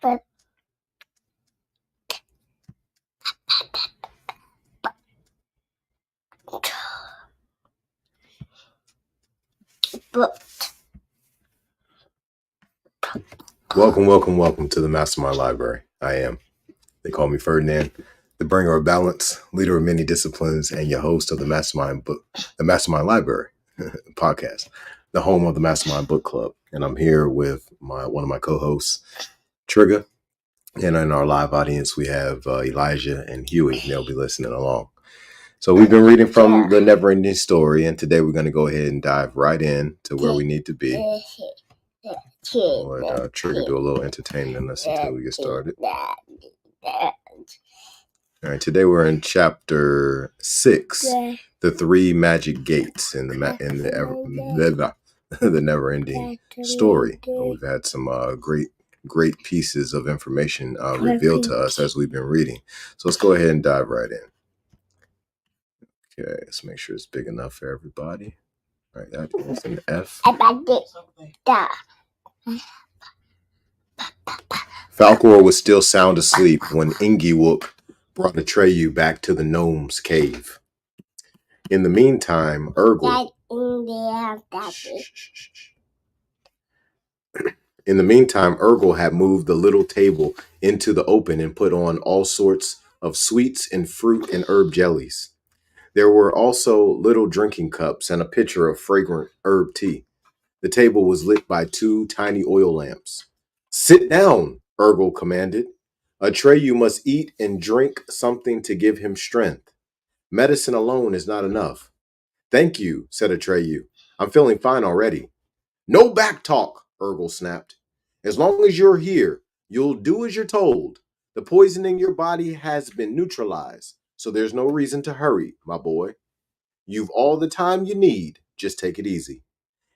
But Welcome to the MasterMind Library. They call me Ferdinand, the bringer of balance, leader of many disciplines, and your host of the MasterMind Library podcast, the home of the MasterMind Book Club. And I'm here with one of my co-hosts, Trigger. And in our live audience, we have Elijah and Huey. They'll be listening along. So we've been reading from the NeverEnding Story, and today we're going to go ahead and dive right in to where we need to be. Let Trigger do a little entertainment in us until we get started. All right, today we're in chapter 6, the 3 magic gates in the NeverEnding Story. We've had some great pieces of information revealed to us as we've been reading. So let's go ahead and dive right in. Okay, let's make sure it's big enough for everybody. All right, that is an F. Falcor was still sound asleep when Ingiwook brought Atreyu back to the gnome's cave. In the meantime, Urgel had moved the little table into the open and put on all sorts of sweets and fruit and herb jellies. There were also little drinking cups and a pitcher of fragrant herb tea. The table was lit by 2 tiny oil lamps. "Sit down," Urgel commanded. "Atreyu must eat and drink something to give him strength. Medicine alone is not enough." "Thank you," said Atreyu. "I'm feeling fine already." "No back talk," Urgel snapped. "As long as you're here, you'll do as you're told. The poison in your body has been neutralized, so there's no reason to hurry, my boy. You've all the time you need. Just take it easy."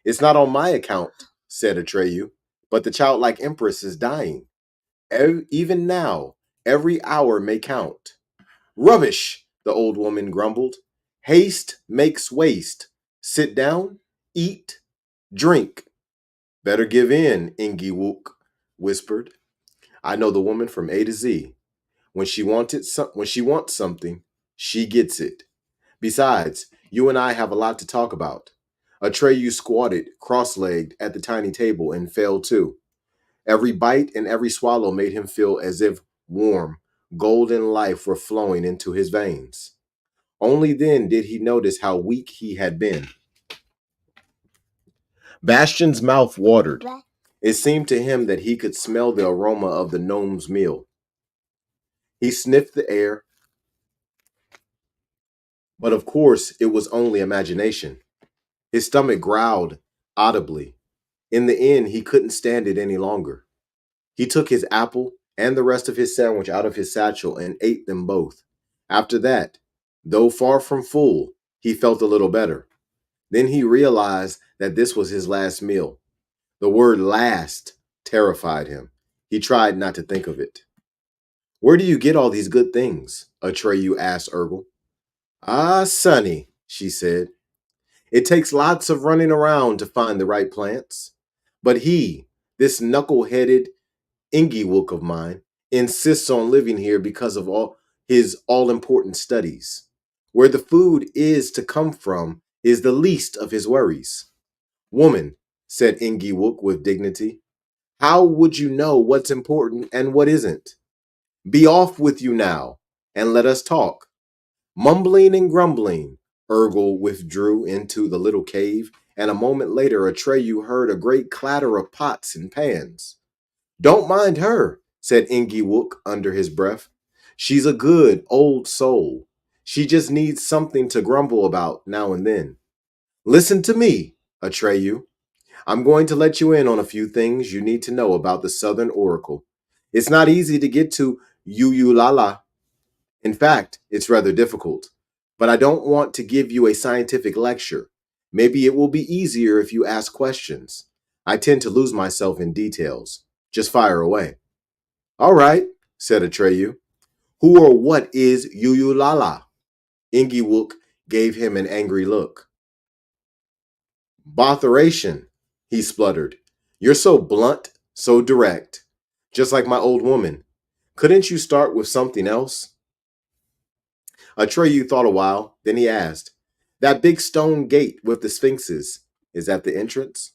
"It's not on my account," said Atreyu, "but the childlike empress is dying. Even now, every hour may count." "Rubbish," the old woman grumbled. "Haste makes waste. Sit down, eat, drink." "Better give in," Ingiwook whispered. "I know the woman from A to Z. When she wants something, she gets it. Besides, you and I have a lot to talk about." Atreyu squatted, cross-legged, at the tiny table and fell to. Every bite and every swallow made him feel as if warm, golden life were flowing into his veins. Only then did he notice how weak he had been. Bastion's mouth watered. It seemed to him that he could smell the aroma of the gnome's meal. He sniffed the air, but of course it was only imagination. His stomach growled audibly. In the end, he couldn't stand it any longer. He took his apple and the rest of his sandwich out of his satchel and ate them both. After that, though far from full, he felt a little better. Then he realized that this was his last meal. The word last terrified him. He tried not to think of it. "Where do you get all these good things?" Atreyu asked Urgel. "Ah, sonny," she said. "It takes lots of running around to find the right plants. But this knuckle-headed Ingiwook of mine, insists on living here because of all his all-important studies. Where the food is to come from is the least of his worries." "Woman," said Ingiwook with dignity, "how would you know what's important and what isn't? Be off with you now, and let us talk." Mumbling and grumbling, Urgel withdrew into the little cave, and a moment later Atreyu heard a great clatter of pots and pans. "Don't mind her," said Ingiwook under his breath. "She's a good old soul. She just needs something to grumble about now and then. Listen to me, Atreyu. I'm going to let you in on a few things you need to know about the Southern Oracle. It's not easy to get to Uyulala. In fact, it's rather difficult. But I don't want to give you a scientific lecture. Maybe it will be easier if you ask questions. I tend to lose myself in details. Just fire away." "All right," said Atreyu. "Who or what is Uyulala?" Ingiwook gave him an angry look. "Botheration," he spluttered. "You're so blunt, so direct. Just like my old woman. Couldn't you start with something else? Atreyu thought a while, then he asked, That big stone gate with the sphinxes, is that the entrance?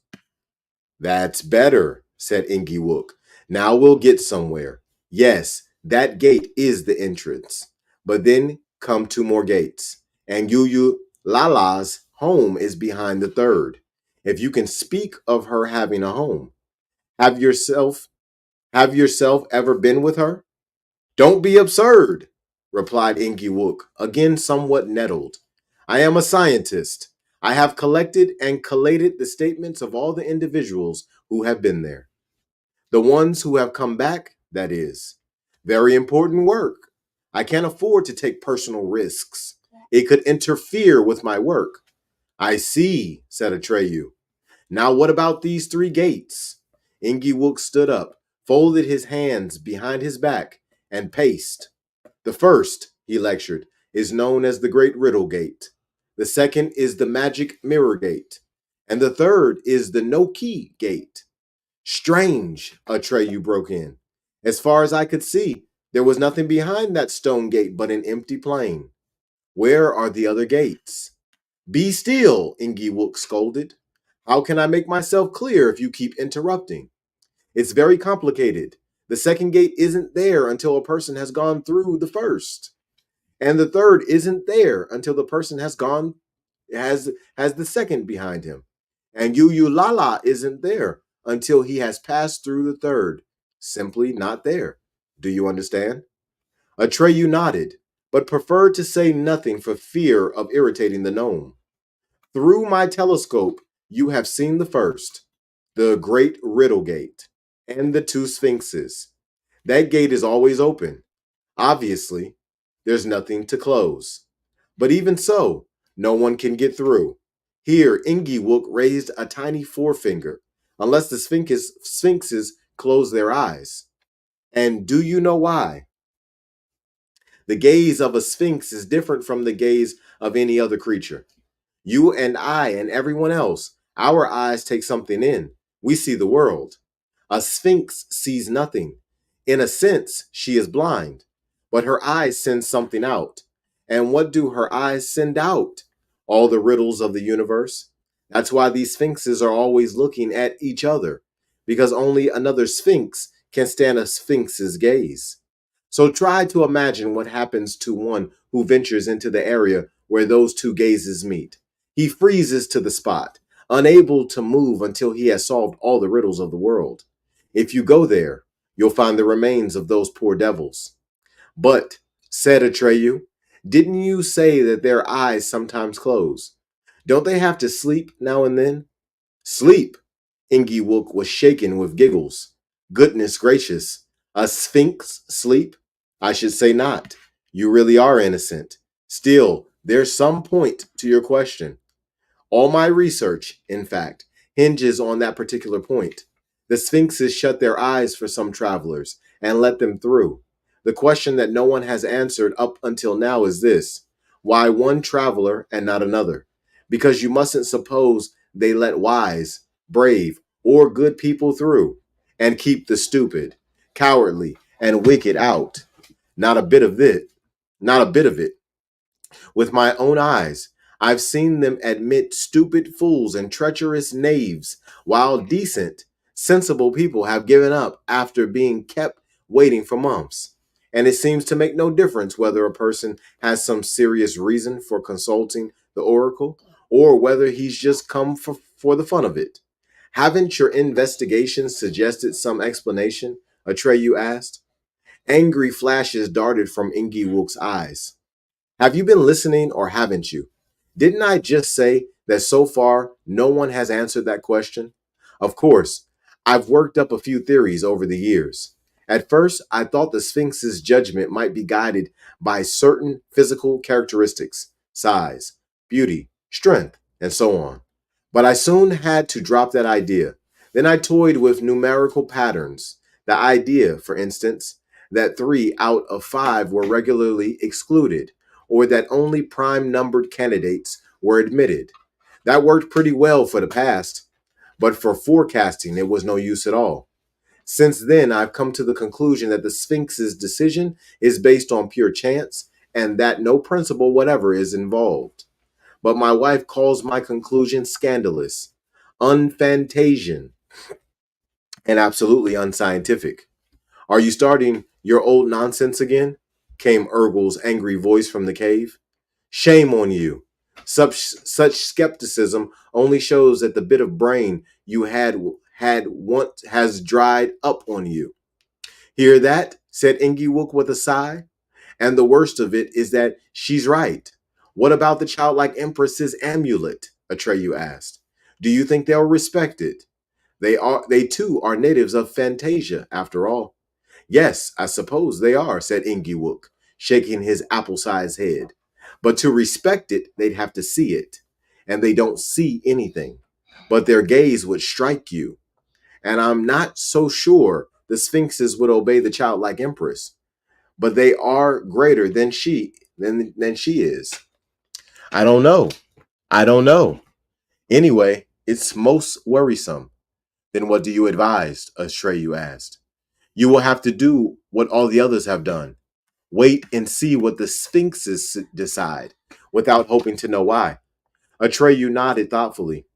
That's better, said Ingiwook. Now we'll get somewhere. Yes, that gate is the entrance. But then come two more gates. And Yuyu Lala's home is behind the third. If you can speak of her having a home. Have yourself have yourself ever been with her? Don't be absurd, replied Ingiwook, again somewhat nettled. I am a scientist. I have collected and collated the statements of all the individuals who have been there. The ones who have come back, that is. Very important work. I can't afford to take personal risks. It could interfere with my work. I see, said Atreyu. Now what about these three gates? Ingiwook stood up, folded his hands behind his back, and paced. The first, he lectured, is known as the Great Riddle Gate. The second is the Magic Mirror Gate. And the third is the No Key Gate. Strange, Atreyu broke in. As far as I could see, there was nothing behind that stone gate but an empty plain. Where are the other gates? Be still, Ingiwook scolded. How can I make myself clear if you keep interrupting? It's very complicated. The second gate isn't there until a person has gone through the first. And the third isn't there until the person has the second behind him. And Lala isn't there until he has passed through the third. Simply not there. Do you understand? Atreyu nodded, but preferred to say nothing for fear of irritating the gnome. Through my telescope, you have seen the first, the Great Riddle Gate, and the two Sphinxes. That gate is always open. Obviously, there's nothing to close. But even so, no one can get through. Here, Ingiwook raised a tiny forefinger, unless the sphinxes close their eyes. And do you know why? The gaze of a sphinx is different from the gaze of any other creature. You and I and everyone else, our eyes take something in. We see the world. A sphinx sees nothing. In a sense, she is blind, but her eyes send something out. And what do her eyes send out? All the riddles of the universe. That's why these sphinxes are always looking at each other, because only another sphinx can stand a sphinx's gaze. So try to imagine what happens to one who ventures into the area where those two gazes meet. He freezes to the spot, unable to move until he has solved all the riddles of the world. If you go there, you'll find the remains of those poor devils. But, said Atreyu, didn't you say that their eyes sometimes close? Don't they have to sleep now and then? Sleep? Ingiwook was shaken with giggles. Goodness gracious, a sphinx sleep? I should say not. You really are innocent. Still, there's some point to your question. All my research, in fact, hinges on that particular point. The sphinxes shut their eyes for some travelers and let them through. The question that no one has answered up until now is this: why one traveler and not another? Because you mustn't suppose they let wise, brave, or good people through and keep the stupid, cowardly, and wicked out. Not a bit of it. Not a bit of it. With my own eyes, I've seen them admit stupid fools and treacherous knaves, while decent, sensible people have given up after being kept waiting for months. And it seems to make no difference whether a person has some serious reason for consulting the oracle or whether he's just come for the fun of it. Haven't your investigations suggested some explanation? Atreyu asked. Angry flashes darted from Ingiwook's eyes. Have you been listening or haven't you? Didn't I just say that so far no one has answered that question? Of course, I've worked up a few theories over the years. At first, I thought the Sphinx's judgment might be guided by certain physical characteristics, size, beauty, strength, and so on. But I soon had to drop that idea. Then I toyed with numerical patterns. The idea, for instance, that 3 out of 5 were regularly excluded, or that only prime numbered candidates were admitted. That worked pretty well for the past, but for forecasting, it was no use at all. Since then, I've come to the conclusion that the Sphinx's decision is based on pure chance and that no principle whatever is involved. But my wife calls my conclusion scandalous, unfantasian, and absolutely unscientific. Are you starting your old nonsense again? Came Urgel's angry voice from the cave. Shame on you. Such skepticism only shows that the bit of brain you had once has dried up on you. Hear that? Said Ingiwook with a sigh. And the worst of it is that she's right. What about the childlike empress's amulet? Atreyu asked. Do you think they'll respect it? They too are natives of Fantasia, after all. Yes, I suppose they are, said Ingiwook, shaking his apple-sized head. But to respect it, they'd have to see it. And they don't see anything. But their gaze would strike you. And I'm not so sure the Sphinxes would obey the childlike empress. But they are greater than she is. I don't know. I don't know. Anyway, it's most worrisome. Then what do you advise? Atreyu asked. You will have to do what all the others have done. Wait and see what the Sphinxes decide, without hoping to know why. Atreyu nodded thoughtfully.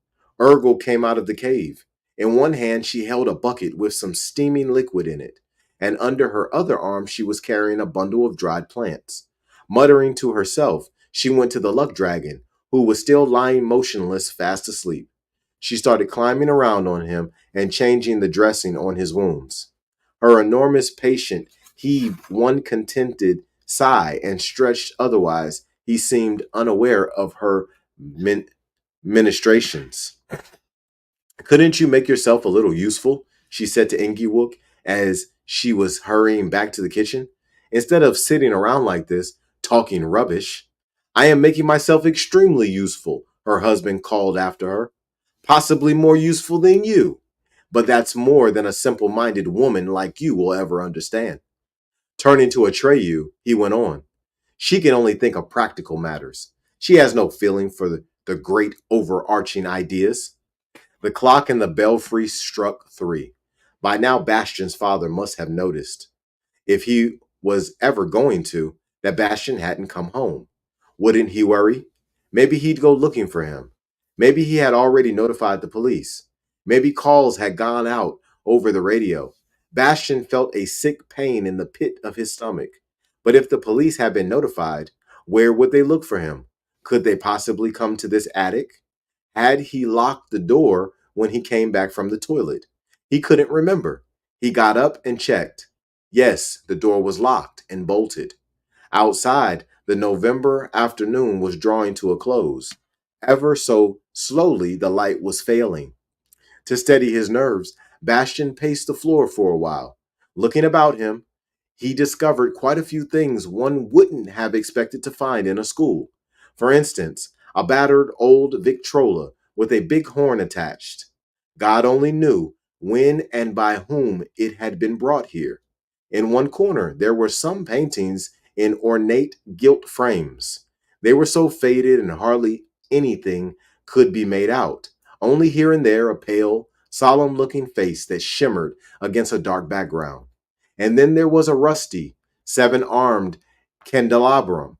Urgel came out of the cave. In one hand, she held a bucket with some steaming liquid in it, and under her other arm, she was carrying a bundle of dried plants. Muttering to herself, she went to the luck dragon, who was still lying motionless, fast asleep. She started climbing around on him and changing the dressing on his wounds. Her enormous patient heaved one contented sigh and stretched otherwise. He seemed unaware of her ministrations. Couldn't you make yourself a little useful? She said to Ingiwook as she was hurrying back to the kitchen. Instead of sitting around like this, talking rubbish. I am making myself extremely useful, her husband called after her. Possibly more useful than you. But that's more than a simple-minded woman like you will ever understand. Turning to Atreyu, he went on. She can only think of practical matters. She has no feeling for the great overarching ideas. The clock in the belfry struck 3. By now, Bastion's father must have noticed, if he was ever going to, that Bastion hadn't come home. Wouldn't he worry? Maybe he'd go looking for him. Maybe he had already notified the police. Maybe calls had gone out over the radio. Bastion felt a sick pain in the pit of his stomach. But if the police had been notified, where would they look for him? Could they possibly come to this attic? Had he locked the door when he came back from the toilet? He couldn't remember. He got up and checked. Yes, the door was locked and bolted. Outside, the November afternoon was drawing to a close. Ever so slowly, the light was failing. To steady his nerves, Bastion paced the floor for a while. Looking about him, he discovered quite a few things one wouldn't have expected to find in a school. For instance, a battered old Victrola with a big horn attached. God only knew when and by whom it had been brought here. In one corner, there were some paintings in ornate gilt frames. They were so faded and hardly anything could be made out, only here and there a pale, solemn-looking face that shimmered against a dark background. And then there was a rusty, seven-armed candelabrum,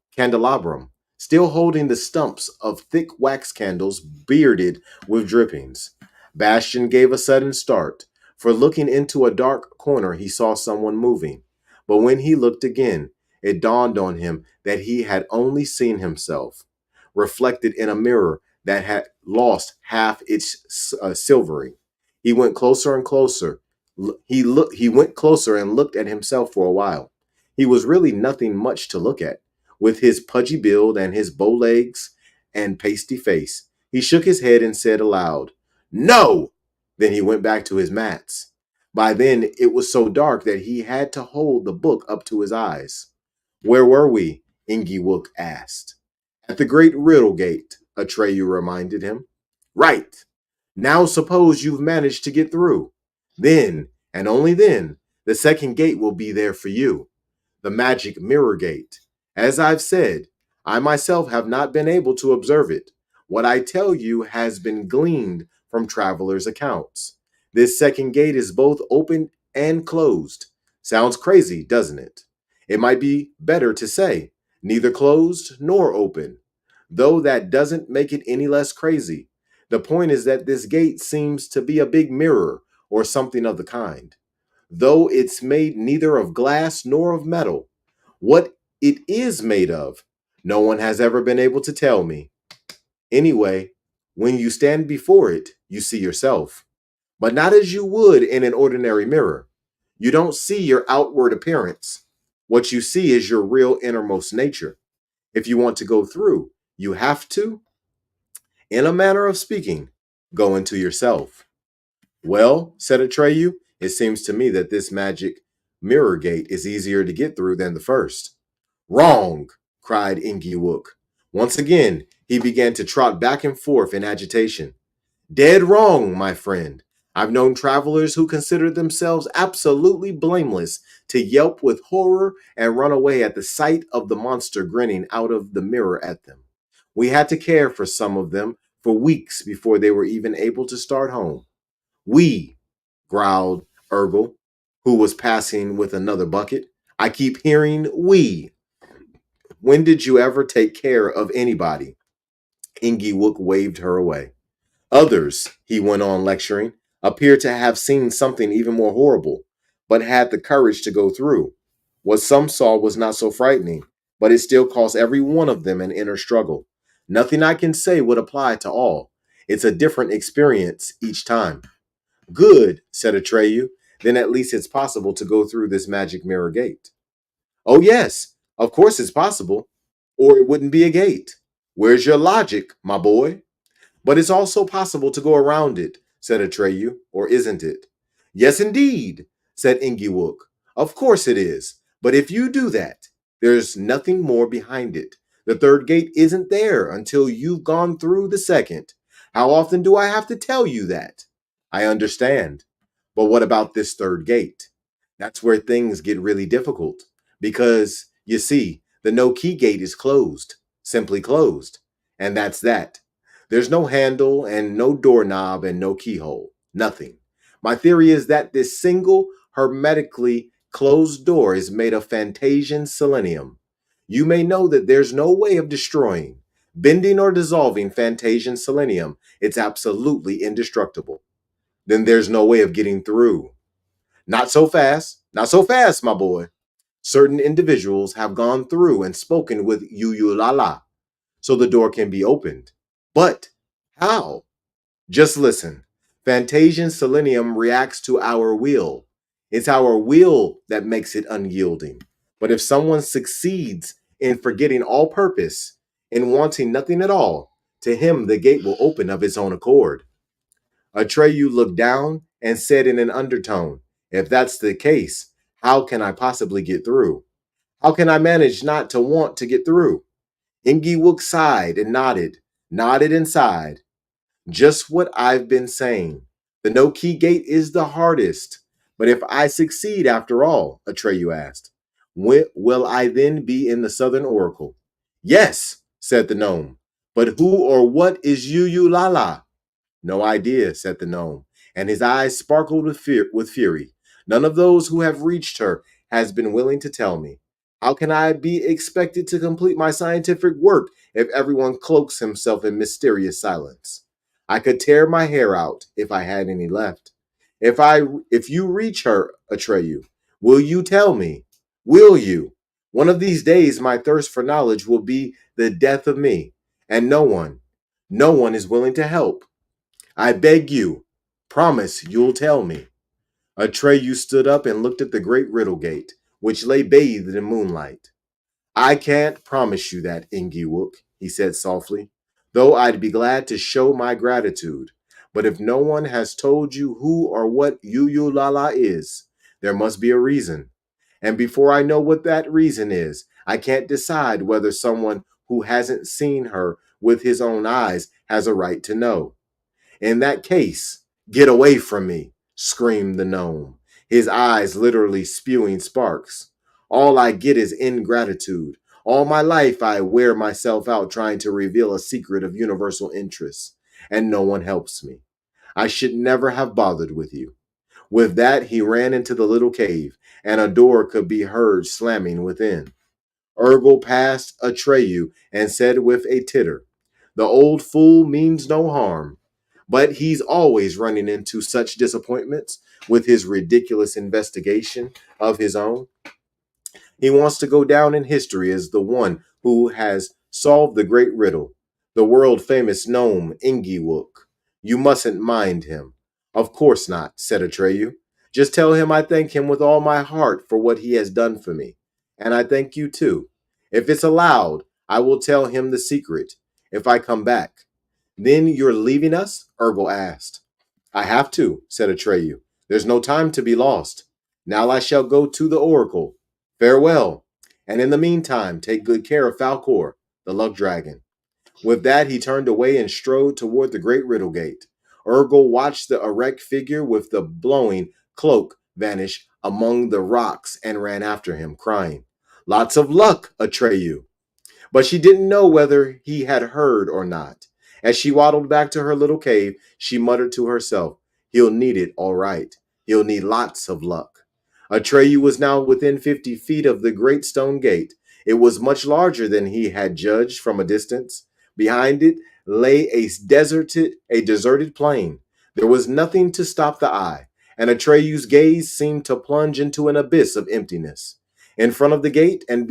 still holding the stumps of thick wax candles bearded with drippings. Bastion gave a sudden start, for looking into a dark corner he saw someone moving. But when he looked again, it dawned on him that he had only seen himself, reflected in a mirror that had lost half its silvering. He went closer and closer. He went closer and looked at himself for a while. He was really nothing much to look at, with his pudgy build and his bow legs and pasty face. He shook his head and said aloud, "No!" Then he went back to his mats. By then, it was so dark that he had to hold the book up to his eyes. Where were we? Ingiwook asked. At the great riddle gate, Atreyu reminded him. Right. Now suppose you've managed to get through. Then, and only then, the second gate will be there for you. The magic mirror gate. As I've said, I myself have not been able to observe it. What I tell you has been gleaned from travelers' accounts. This second gate is both open and closed. Sounds crazy, doesn't it? It might be better to say neither closed nor open, though that doesn't make it any less crazy. The point is that this gate seems to be a big mirror or something of the kind, though it's made neither of glass nor of metal. What it is made of, no one has ever been able to tell me. Anyway, when you stand before it, you see yourself, but not as you would in an ordinary mirror. You don't see your outward appearance. What you see is your real innermost nature. If you want to go through, you have to, in a manner of speaking, go into yourself. Well, said Atreyu, it seems to me that this magic mirror gate is easier to get through than the first. Wrong, cried Ingiwook. Once again, he began to trot back and forth in agitation. Dead wrong, my friend. I've known travelers who considered themselves absolutely blameless to yelp with horror and run away at the sight of the monster grinning out of the mirror at them. We had to care for some of them for weeks before they were even able to start home. We, growled Urgle, who was passing with another bucket. I keep hearing we. When did you ever take care of anybody? Ingiwook waved her away. Others, he went on lecturing, appeared to have seen something even more horrible, but had the courage to go through. What some saw was not so frightening, but it still caused every one of them an inner struggle. Nothing I can say would apply to all. It's a different experience each time. Good, said Atreyu. Then at least it's possible to go through this magic mirror gate. Oh, yes, of course it's possible, or it wouldn't be a gate. Where's your logic, my boy? But it's also possible to go around it, said Atreyu, or isn't it? Yes, indeed, said Ingiwook. Of course it is. But if you do that, there's nothing more behind it. The third gate isn't there until you've gone through the second. How often do I have to tell you that? I understand. But what about this third gate? That's where things get really difficult. Because, you see, the no key gate is closed, simply closed. And that's that. There's no handle and no doorknob and no keyhole. Nothing. My theory is that this single, hermetically closed door is made of Fantasian selenium. You may know that there's no way of destroying, bending, or dissolving Fantasian selenium. It's absolutely indestructible. Then there's no way of getting through. Not so fast. Not so fast, my boy. Certain individuals have gone through and spoken with Uyulala, so the door can be opened. But how? Just listen. Fantasian selenium reacts to our will. It's our will that makes it unyielding. But if someone succeeds in forgetting all purpose, in wanting nothing at all, to him the gate will open of its own accord. Atreyu looked down and said in an undertone, if that's the case, how can I possibly get through? How can I manage not to want to get through? Ingiwook sighed and nodded and sighed. Just what I've been saying. The no key gate is the hardest. But if I succeed after all, Atreyu asked, will I then be in the Southern Oracle? Yes, said the gnome. But who or what is Lala? No idea, said the gnome, and his eyes sparkled with fury. None of those who have reached her has been willing to tell me. How can I be expected to complete my scientific work if everyone cloaks himself in mysterious silence? I could tear my hair out if I had any left. If you reach her, Atreyu, will you tell me? Will you? One of these days my thirst for knowledge will be the death of me, and no one is willing to help. I beg you, promise you'll tell me. Atreyu stood up and looked at the great riddle gate, which lay bathed in moonlight. I can't promise you that, Ingiwook, he said softly, though I'd be glad to show my gratitude. But if no one has told you who or what Lala is, there must be a reason. And before I know what that reason is, I can't decide whether someone who hasn't seen her with his own eyes has a right to know. In that case, get away from me, screamed the gnome, his eyes literally spewing sparks. All I get is ingratitude. All my life I wear myself out trying to reveal a secret of universal interest, and no one helps me. I should never have bothered with you. With that, he ran into the little cave, and a door could be heard slamming within. Urgle passed Atreyu and said with a titter, "The old fool means no harm, but he's always running into such disappointments with his ridiculous investigation of his own. He wants to go down in history as the one who has solved the great riddle, the world famous gnome Ingiwook. You mustn't mind him." "Of course not," said Atreyu. "Just tell him I thank him with all my heart for what he has done for me. And I thank you too. If it's allowed, I will tell him the secret if I come back." "Then you're leaving us?" Urgle asked. "I have to," said Atreyu. "There's no time to be lost. Now I shall go to the oracle. Farewell. And in the meantime, take good care of Falcor, the luck dragon." With that, he turned away and strode toward the great riddle gate. Urgle watched the erect figure with the blowing cloak vanish among the rocks and ran after him, crying, "Lots of luck, Atreyu." But she didn't know whether he had heard or not. As she waddled back to her little cave, she muttered to herself, "He'll need it all right. He'll need lots of luck." Atreyu was now within 50 feet of the great stone gate. It was much larger than he had judged from a distance. Behind it lay a deserted plain. There was nothing to stop the eye, and Atreyu's gaze seemed to plunge into an abyss of emptiness. In front of the gate and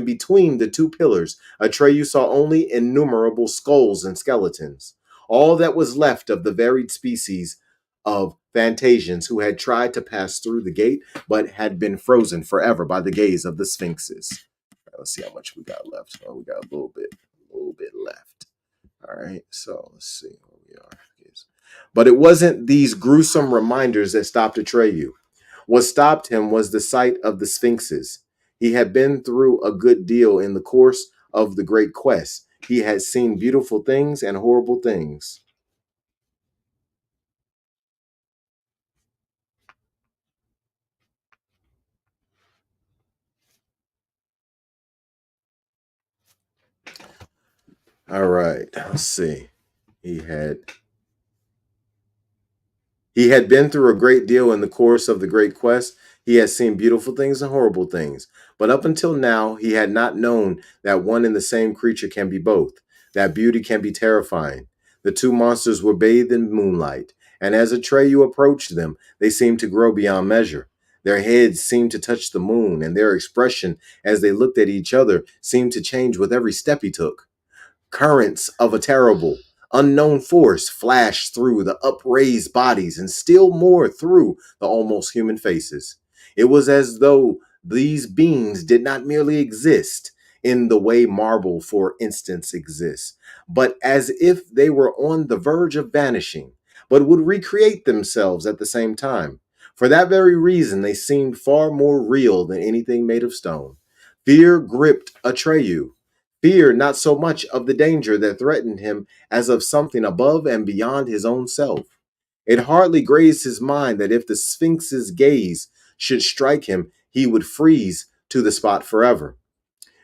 between the two pillars, Atreyu saw only innumerable skulls and skeletons, all that was left of the varied species of Phantasians who had tried to pass through the gate but had been frozen forever by the gaze of the sphinxes. Let's see how much we got left. Oh, we got a little bit left. All right, so let's see where we are. But it wasn't these gruesome reminders that stopped Atreyu. What stopped him was the sight of the sphinxes. He had been through a good deal in the course of the great quest. He had seen beautiful things and horrible things. All right, let's see. He had He had been through a great deal in the course of the great quest. He had seen beautiful things and horrible things. But up until now, he had not known that one and the same creature can be both, that beauty can be terrifying. The two monsters were bathed in moonlight, and as Atreyu approached them, they seemed to grow beyond measure. Their heads seemed to touch the moon, and their expression as they looked at each other seemed to change with every step he took. Currents of a terrible, unknown force flashed through the upraised bodies and still more through the almost human faces. It was as though these beings did not merely exist in the way marble, for instance, exists, but as if they were on the verge of vanishing, but would recreate themselves at the same time. For that very reason, they seemed far more real than anything made of stone. Fear gripped Atreyu. Fear not so much of the danger that threatened him as of something above and beyond his own self. It hardly grazed his mind that if the Sphinx's gaze should strike him, he would freeze to the spot forever.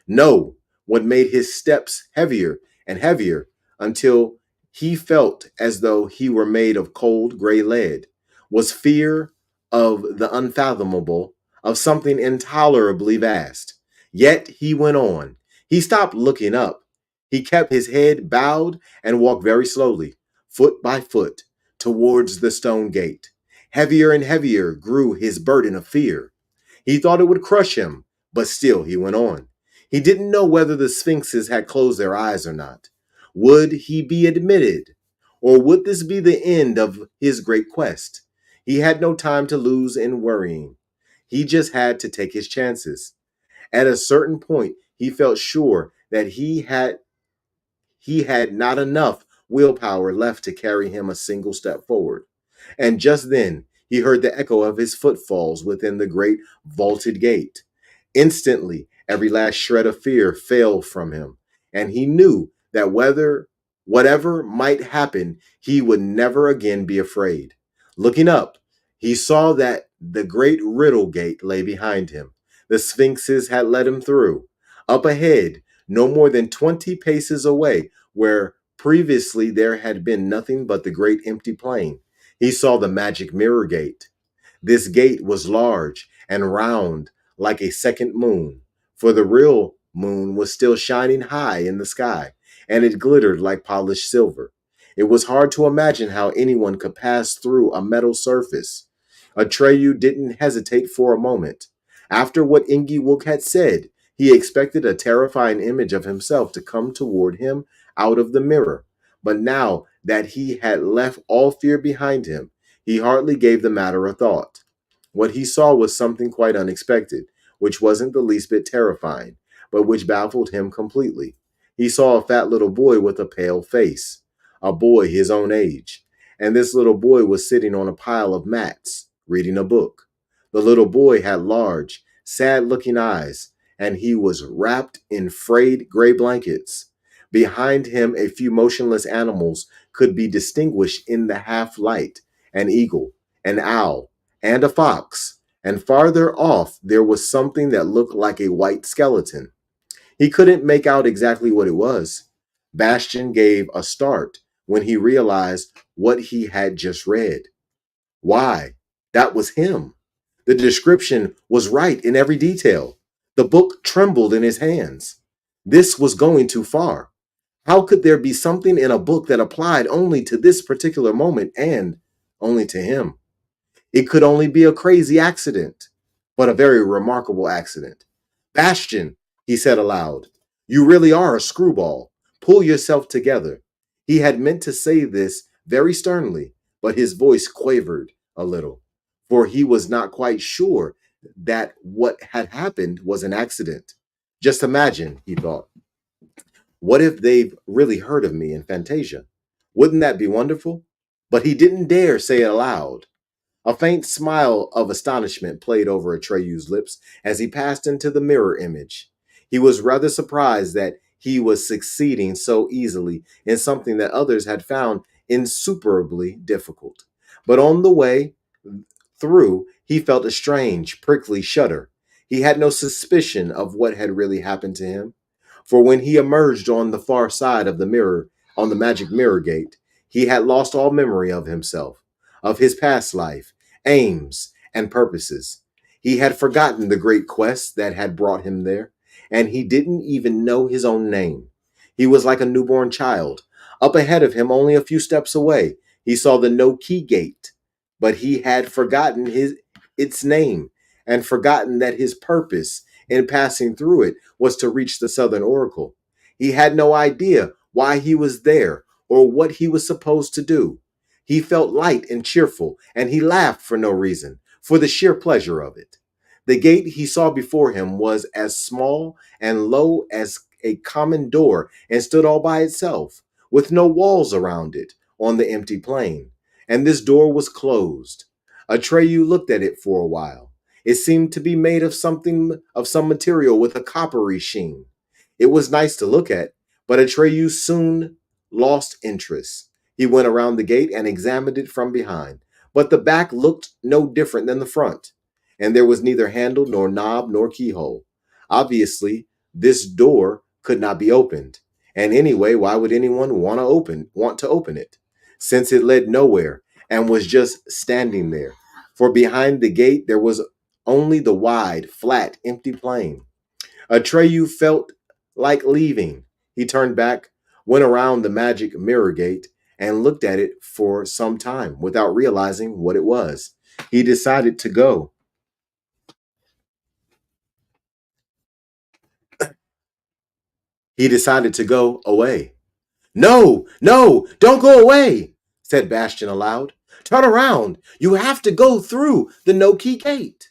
No, what made his steps heavier and heavier until he felt as though he were made of cold gray lead was fear of the unfathomable, of something intolerably vast. Yet he went on. He stopped looking up. He kept his head bowed and walked very slowly, foot by foot, towards the stone gate. Heavier and heavier grew his burden of fear. He thought it would crush him, but still he went on. He didn't know whether the sphinxes had closed their eyes or not. Would he be admitted? Or would this be the end of his great quest? He had no time to lose in worrying. He just had to take his chances. At a certain point, he felt sure that he had not enough willpower left to carry him a single step forward. And just then, he heard the echo of his footfalls within the great vaulted gate. Instantly, every last shred of fear fell from him, and he knew that whatever might happen, he would never again be afraid. Looking up, he saw that the great riddle gate lay behind him. The sphinxes had let him through. Up ahead, no more than 20 paces away, where previously there had been nothing but the great empty plain, he saw the magic mirror gate. This gate was large and round like a second moon, for the real moon was still shining high in the sky, and it glittered like polished silver. It was hard to imagine how anyone could pass through a metal surface. Atreyu didn't hesitate for a moment. After what Ingiwook had said, he expected a terrifying image of himself to come toward him out of the mirror. But now that he had left all fear behind him, he hardly gave the matter a thought. What he saw was something quite unexpected, which wasn't the least bit terrifying, but which baffled him completely. He saw a fat little boy with a pale face, a boy his own age, and this little boy was sitting on a pile of mats, reading a book. The little boy had large, sad looking eyes, and he was wrapped in frayed gray blankets. Behind him, a few motionless animals could be distinguished in the half light: an eagle, an owl, and a fox. And farther off, there was something that looked like a white skeleton. He couldn't make out exactly what it was. Bastian gave a start when he realized what he had just read. Why? That was him. The description was right in every detail. The book trembled in his hands. This was going too far. How could there be something in a book that applied only to this particular moment and only to him? It could only be a crazy accident, but a very remarkable accident. Bastian, he said aloud, you really are a screwball. Pull yourself together. He had meant to say this very sternly, but his voice quavered a little, for he was not quite sure that what had happened was an accident. Just imagine, he thought. What if they've really heard of me in Fantasia? Wouldn't that be wonderful? But he didn't dare say it aloud. A faint smile of astonishment played over Atreyu's lips as he passed into the mirror image. He was rather surprised that he was succeeding so easily in something that others had found insuperably difficult. But on the way through, he felt a strange, prickly shudder. He had no suspicion of what had really happened to him. For when he emerged on the far side of the mirror, on the magic mirror gate, he had lost all memory of himself, of his past life, aims, and purposes. He had forgotten the great quest that had brought him there, and he didn't even know his own name. He was like a newborn child. Up ahead of him, only a few steps away, he saw the no-key gate, but he had forgotten its name and forgotten that his purpose in passing through it was to reach the Southern Oracle. He had no idea why he was there or what he was supposed to do. He felt light and cheerful, and he laughed for no reason, for the sheer pleasure of it. The gate he saw before him was as small and low as a common door and stood all by itself, with no walls around it, on the empty plain. And this door was closed. Atreyu looked at it for a while. It seemed to be made of some material with a coppery sheen. It was nice to look at, but Atreyu soon lost interest. He went around the gate and examined it from behind, but the back looked no different than the front, and there was neither handle nor knob nor keyhole. Obviously, this door could not be opened. And anyway, why would anyone want to open it, since it led nowhere and was just standing there? For behind the gate there was only the wide, flat, empty plain. Atreyu felt like leaving. He turned back, went around the magic mirror gate, and looked at it for some time without realizing what it was. He decided to go. He decided to go away. No, no, don't go away, said Bastian aloud. Turn around. You have to go through the no-key gate.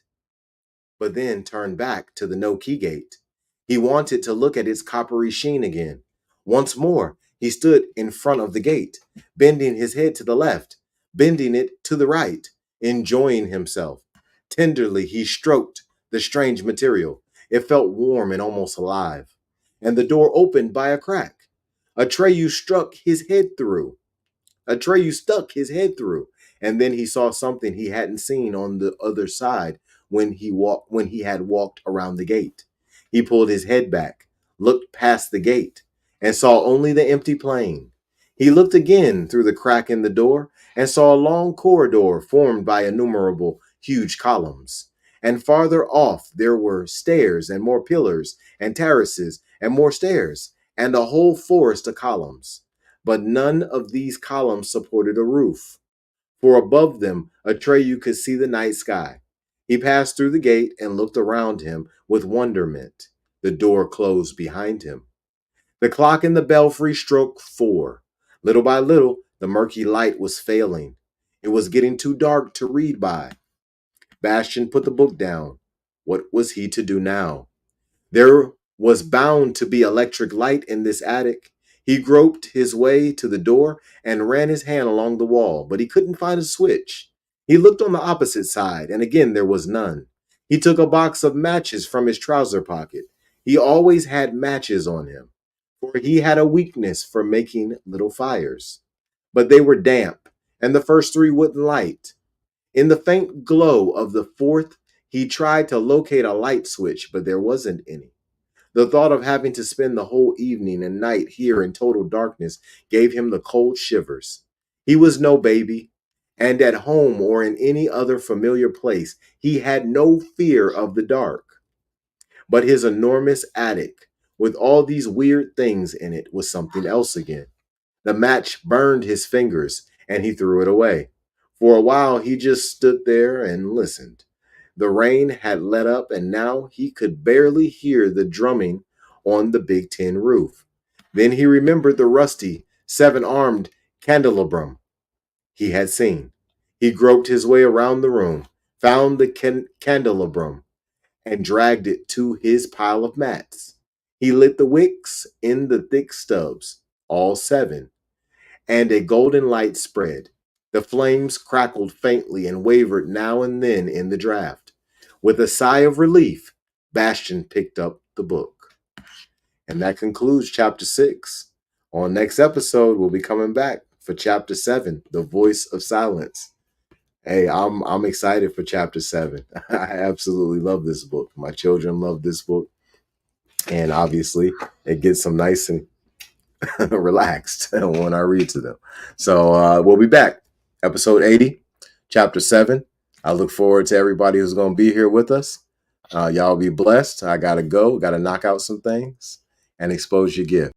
But then turned back to the no-key gate. He wanted to look at its coppery sheen again. Once more, he stood in front of the gate, bending his head to the left, bending it to the right, enjoying himself. Tenderly, he stroked the strange material. It felt warm and almost alive. And the door opened by a crack. Atreyu struck his head through. Atreyu stuck his head through, and then he saw something he hadn't seen on the other side when he had walked around the gate. He pulled his head back, looked past the gate, and saw only the empty plain. He looked again through the crack in the door and saw a long corridor formed by innumerable huge columns. And farther off, there were stairs and more pillars and terraces and more stairs and a whole forest of columns. But none of these columns supported a roof, for above them, Atreyu could see the night sky. He passed through the gate and looked around him with wonderment. The door closed behind him. The clock in the belfry struck 4. Little by little, the murky light was failing. It was getting too dark to read by. Bastian put the book down. What was he to do now? There was bound to be electric light in this attic. He groped his way to the door and ran his hand along the wall, but he couldn't find a switch. He looked on the opposite side, and again there was none. He took a box of matches from his trouser pocket. He always had matches on him, for he had a weakness for making little fires. But they were damp, and the first 3 wouldn't light. In the faint glow of the 4th, he tried to locate a light switch, but there wasn't any. The thought of having to spend the whole evening and night here in total darkness gave him the cold shivers. He was no baby, and at home or in any other familiar place, he had no fear of the dark. But his enormous attic, with all these weird things in it, was something else again. The match burned his fingers, and he threw it away. For a while, he just stood there and listened. The rain had let up, and now he could barely hear the drumming on the big tin roof. Then he remembered the rusty, 7-armed candelabrum he had seen. He groped his way around the room, found the candelabrum, and dragged it to his pile of mats. He lit the wicks in the thick stubs, all 7, and a golden light spread. The flames crackled faintly and wavered now and then in the draft. With a sigh of relief, Bastian picked up the book. And that concludes chapter 6. On next episode, we'll be coming back for chapter 7, The Voice of Silence. Hey, I'm excited for chapter 7. I absolutely love this book. My children love this book. And obviously, it gets them nice and relaxed when I read to them. So we'll be back. Episode 80, chapter 7. I look forward to everybody who's going to be here with us. Y'all be blessed. I got to go. Got to knock out some things and expose your gift.